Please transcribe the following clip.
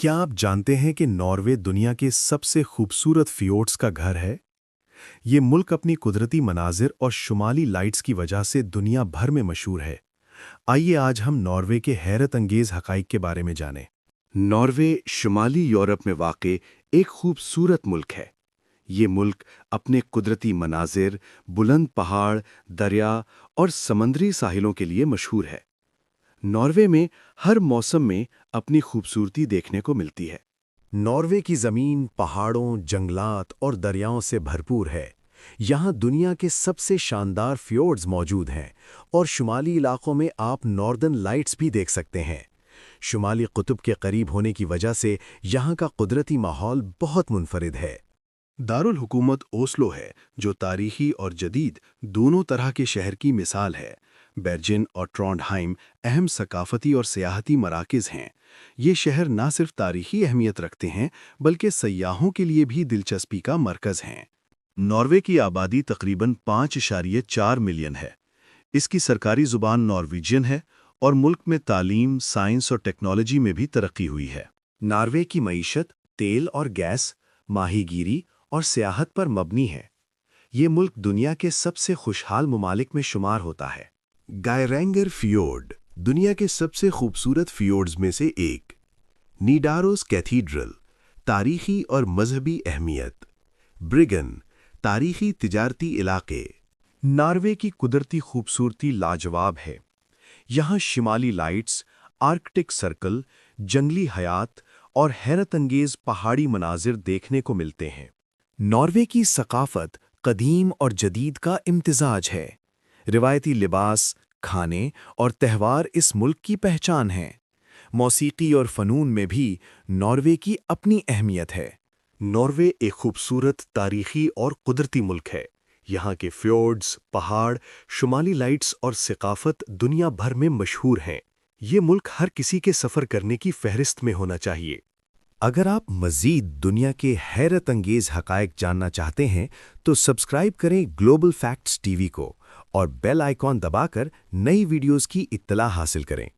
क्या आप जानते हैं कि नॉर्वे दुनिया के सबसे खूबसूरत फियोर्ड्स का घर है? ये मुल्क अपनी कुदरती मनाजिर और शुमाली लाइट्स की वजह से दुनिया भर में मशहूर है। आइए आज हम नॉर्वे के हैरत अंगेज हकाइक के बारे में जानें। नॉर्वे शुमाली यूरोप में वाक़ एक खूबसूरत मुल्क है। ये मुल्क अपने कुदरती मनाजिर, बुलंद पहाड़, दरिया और समंदरी साहिलों के लिए मशहूर है। नॉर्वे में हर मौसम में अपनी खूबसूरती देखने को मिलती है। नॉर्वे की ज़मीन पहाड़ों, जंगलात और दरियाओं से भरपूर है। यहाँ दुनिया के सबसे शानदार फ्योर्ड्स मौजूद हैं और शुमाली इलाकों में आप नॉर्दर्न लाइट्स भी देख सकते हैं। शुमाली कुतुब के करीब होने की वजह से यहाँ का कुदरती माहौल बहुत मुनफरिद है। दारुल हुकूमत ओस्लो है, जो तारीखी और जदीद दोनों तरह के शहर की मिसाल है। बेर्जिन और ट्रॉन्डहाइम अहम सकाफती और सियाहती मराकज़ हैं। ये शहर न सिर्फ तारीखी अहमियत रखते हैं बल्कि सयाहों के लिए भी दिलचस्पी का मरकज़ हैं। नॉर्वे की आबादी तकरीबन 5.4 मिलियन है। इसकी सरकारी ज़ुबान नॉर्वेजियन है और मुल्क में तालीम, साइंस और टेक्नोलॉजी में भी तरक्की हुई है। नॉर्वे की मईशत तेल और गैस, माहीगीरी और सियाहत पर मबनी है। ये मुल्क दुनिया के सबसे खुशहाल ममालिक में शुमार होता है। गायरेंगर फियोर्ड दुनिया के सबसे खूबसूरत फियोर्ड्स में से एक। नीडारोस कैथीड्रल, तारीखी और मजहबी अहमियत। ब्रिगन, तारीखी तिजारती इलाके। नॉर्वे की कुदरती खूबसूरती लाजवाब है। यहाँ शिमाली लाइट्स, आर्कटिक सर्कल, जंगली हयात और हैरत अंगेज पहाड़ी मनाजिर देखने को मिलते हैं। नॉर्वे की सकाफत कदीम और जदीद का इम्तिजाज है। रिवायती लिबास, खाने और त्यौहार इस मुल्क की पहचान हैं। मौसीकी और फ़नून में भी नॉर्वे की अपनी अहमियत है। नॉर्वे एक खूबसूरत तारीखी और कुदरती मुल्क है। यहाँ के फ्योर्ड्स, पहाड़, शुमाली लाइट्स और सकाफत दुनिया भर में मशहूर हैं। ये मुल्क हर किसी के सफ़र करने की फहरिस्त में होना चाहिए। अगर आप मज़ीद दुनिया के हैरत अंगेज हक़ाइक़ जानना चाहते हैं तो सब्सक्राइब करें ग्लोबल फैक्ट्स टीवी को और बेल आइकॉन दबाकर नई वीडियोज़ की इत्तला हासिल करें।